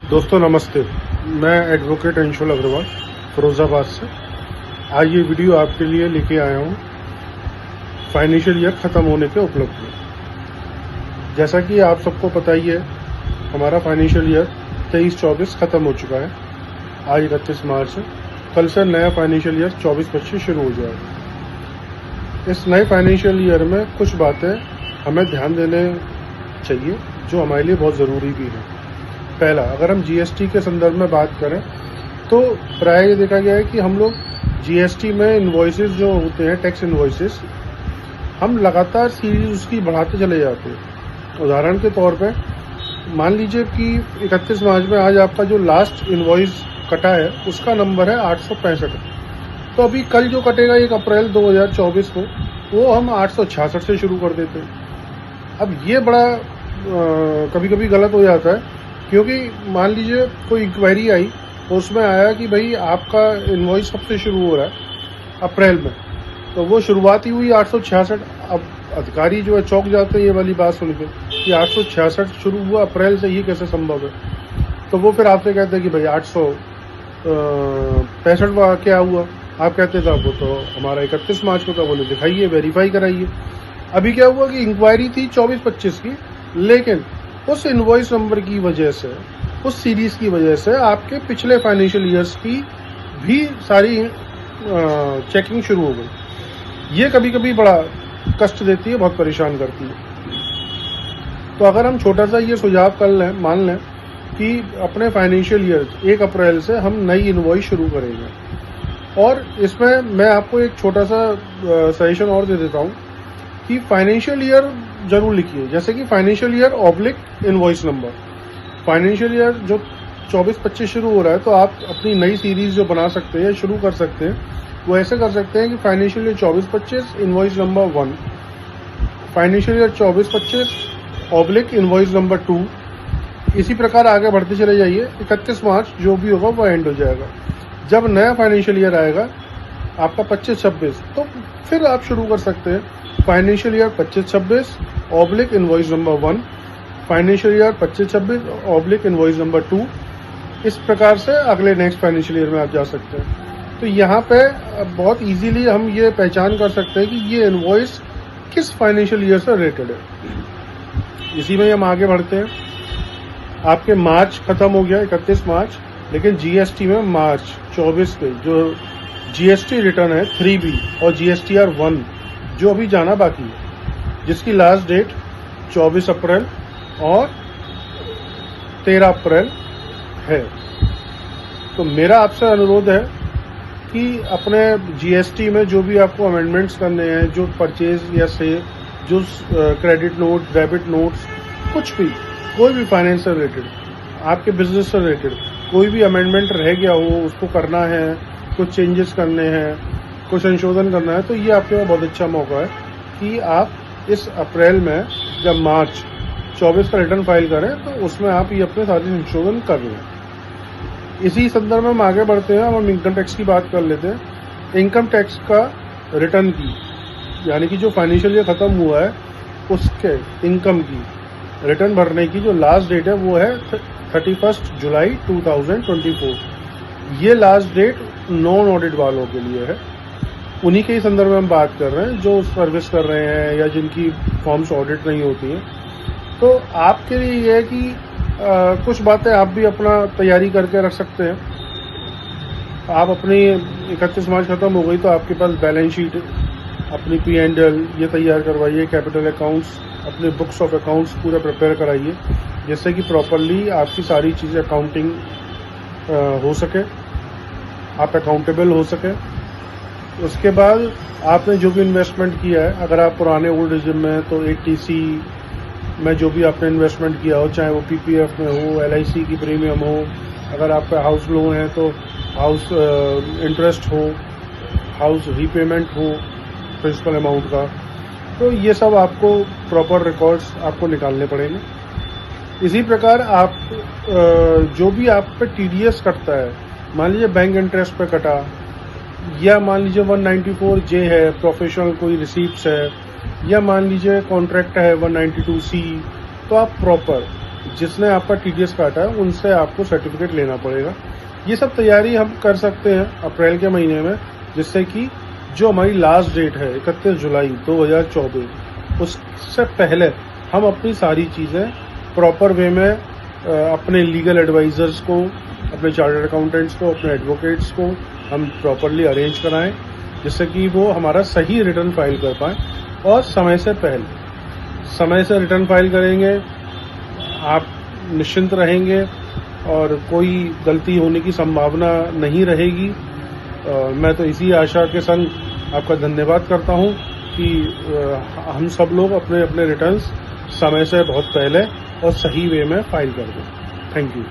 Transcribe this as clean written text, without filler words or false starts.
दोस्तों नमस्ते, मैं एडवोकेट अंशुल अग्रवाल फिरोज़ाबाद से। आज ये वीडियो आपके लिए लेके आया हूँ फाइनेंशियल ईयर ख़त्म होने के उपलक्ष्य में। जैसा कि आप सबको पता ही है, हमारा फाइनेंशियल ईयर 23-24 ख़त्म हो चुका है। आज 31 मार्च है। कल से नया फाइनेंशियल ईयर 24-25 शुरू हो जाएगा। इस नए फाइनेंशियल ईयर में कुछ बातें हमें ध्यान देने चाहिए जो हमारे लिए बहुत ज़रूरी भी है। पहला, अगर हम जीएसटी के संदर्भ में बात करें तो प्राय ये देखा गया है कि हम लोग जीएसटी में इनवॉइसेस जो होते हैं, टैक्स इनवॉइसेस, हम लगातार सीरीज उसकी बढ़ाते चले जाते हैं। उदाहरण के तौर पे मान लीजिए कि 31 मार्च में आज आपका जो लास्ट इनवॉइस कटा है उसका नंबर है 865। तो अभी कल जो कटेगा 1 अप्रैल 2024 को, वो हम 866 से शुरू कर देते हैं। अब ये बड़ा कभी कभी गलत हो जाता है, क्योंकि मान लीजिए कोई इंक्वायरी आई तो उसमें आया कि भाई आपका इनवॉइस कब से शुरू हो रहा है, अप्रैल में, तो वो शुरुआती हुई 866। अब अधिकारी जो है चौंक जाते हैं ये वाली बात सुन के कि 866 शुरू हुआ अप्रैल से, ये कैसे संभव है। तो वो फिर आपसे कहते हैं कि भाई 865 क्या हुआ। आप कहते थे वो तो हमारा 31 मार्च को था। बोले दिखाइए, वेरीफाई कराइए। अभी क्या हुआ कि इंक्वायरी थी 24-25 की, लेकिन उस इनवॉइस नंबर की वजह से, उस सीरीज की वजह से आपके पिछले फाइनेंशियल ईयर्स की भी सारी चेकिंग शुरू हो गई। ये कभी कभी बड़ा कष्ट देती है, बहुत परेशान करती है। तो अगर हम छोटा सा ये सुझाव कर लें, मान लें कि अपने फाइनेंशियल ईयर 1 अप्रैल से हम नई इनवॉइस शुरू करेंगे, और इसमें मैं आपको एक छोटा सा सजेशन और दे देता हूँ कि फाइनेंशियल ईयर जरूर लिखिए, जैसे कि financial year oblique invoice number. Financial year जो 24-25 शुरू हो रहा है, तो आप अपनी नई सीरीज जो बना सकते हैं, शुरू कर सकते हैं, वो ऐसे कर सकते हैं कि financial year 24-25 invoice number 1, financial year 24-25 oblique invoice number 2। इसी प्रकार आगे बढ़ते चले जाइए। 31 मार्च जो भी होगा वो एंड हो जाएगा। जब नया फाइनेंशियल ईयर आएगा आपका 25-26, तो फिर आप शुरू कर सकते हैं financial year 25-26 oblique invoice number 1, financial year 25-26 oblique invoice number 2। इस प्रकार से अगले नेक्स्ट फाइनेंशियल ईयर में आप जा सकते हैं। तो यहाँ पे बहुत इजीली हम ये पहचान कर सकते हैं कि ये इनवॉइस किस फाइनेंशियल ईयर से रिलेटेड है। इसी में हम आगे बढ़ते हैं। आपके मार्च खत्म हो गया 31 मार्च, लेकिन जीएसटी में मार्च 24 पे जो जीएसटी रिटर्न है 3B और जीएसटीआर 1 जो अभी जाना बाकी है, जिसकी लास्ट डेट 24 अप्रैल और 13 अप्रैल है। तो मेरा आपसे अनुरोध है कि अपने जीएसटी में जो भी आपको अमेंडमेंट्स करने हैं, जो परचेज या सेल, जो क्रेडिट नोट, डेबिट नोट्स, कुछ भी, कोई भी फाइनेंस से रिलेटेड, आपके बिजनेस से रिलेटेड कोई भी अमेंडमेंट रह गया हो, उसको करना है, कुछ चेंजेस करने हैं, कुछ संशोधन करना है, तो ये आपके पास बहुत अच्छा मौका है कि आप इस अप्रैल में जब मार्च 24 का रिटर्न फाइल करें तो उसमें आप ये अपने सारे संशोधन कर लें। इसी संदर्भ में हम आगे बढ़ते हैं। हम इनकम टैक्स की बात कर लेते हैं। इनकम टैक्स का रिटर्न की, यानी कि जो फाइनेंशियल ईयर खत्म हुआ है उसके इनकम की रिटर्न भरने की जो लास्ट डेट है वो है 31 जुलाई 2024। ये लास्ट डेट नॉन ऑडिट वालों के लिए है। उन्हीं के ही संदर्भ में हम बात कर रहे हैं जो सर्विस कर रहे हैं या जिनकी फॉर्म्स ऑडिट नहीं होती हैं। तो आपके लिए ये है कि कुछ बातें आप भी अपना तैयारी करके रख सकते हैं। आप अपनी 31 मार्च खत्म हो गई तो आपके पास बैलेंस शीट, अपनी P&L ये तैयार करवाइए, कैपिटल अकाउंट्स, अपने बुक्स ऑफ अकाउंट्स पूरे प्रिपेयर कराइए, जिससे कि प्रॉपरली आपकी सारी चीज़ें अकाउंटिंग हो सके, आप अकाउंटेबल हो सके। उसके बाद आपने जो भी इन्वेस्टमेंट किया है, अगर आप पुराने ओल्ड रिजिम में हैं तो 80C में जो भी आपने इन्वेस्टमेंट किया हो, चाहे वो PPF में हो, LIC की प्रीमियम हो, अगर आपका हाउस लोन है तो हाउस इंटरेस्ट हो, हाउस रीपेमेंट हो प्रिंसिपल अमाउंट का, तो ये सब आपको प्रॉपर रिकॉर्ड्स आपको निकालने पड़ेंगे। इसी प्रकार आप जो भी आप पे TDS कटता है, मान लीजिए बैंक इंटरेस्ट पे कटा, या मान लीजिए 194J है, प्रोफेशनल कोई रिसीप्ट्स है, या मान लीजिए कॉन्ट्रैक्ट है 192C, तो आप प्रॉपर जिसने आपका TDS काटा है उनसे आपको सर्टिफिकेट लेना पड़ेगा। ये सब तैयारी हम कर सकते हैं अप्रैल के महीने में, जिससे कि जो हमारी लास्ट डेट है 31 जुलाई 2024, उससे पहले हम अपनी सारी चीज़ें प्रॉपर वे में अपने लीगल एडवाइजर्स को, अपने चार्टर्ड अकाउंटेंट्स को, अपने एडवोकेट्स को हम प्रॉपरली अरेंज कराएं, जिससे कि वो हमारा सही रिटर्न फाइल कर पाएँ और समय से रिटर्न फाइल करेंगे, आप निश्चिंत रहेंगे और कोई गलती होने की संभावना नहीं रहेगी। मैं तो इसी आशा के संग आपका धन्यवाद करता हूं कि हम सब लोग अपने अपने रिटर्न्स समय से बहुत पहले और सही वे में फाइल कर दें। Thank you.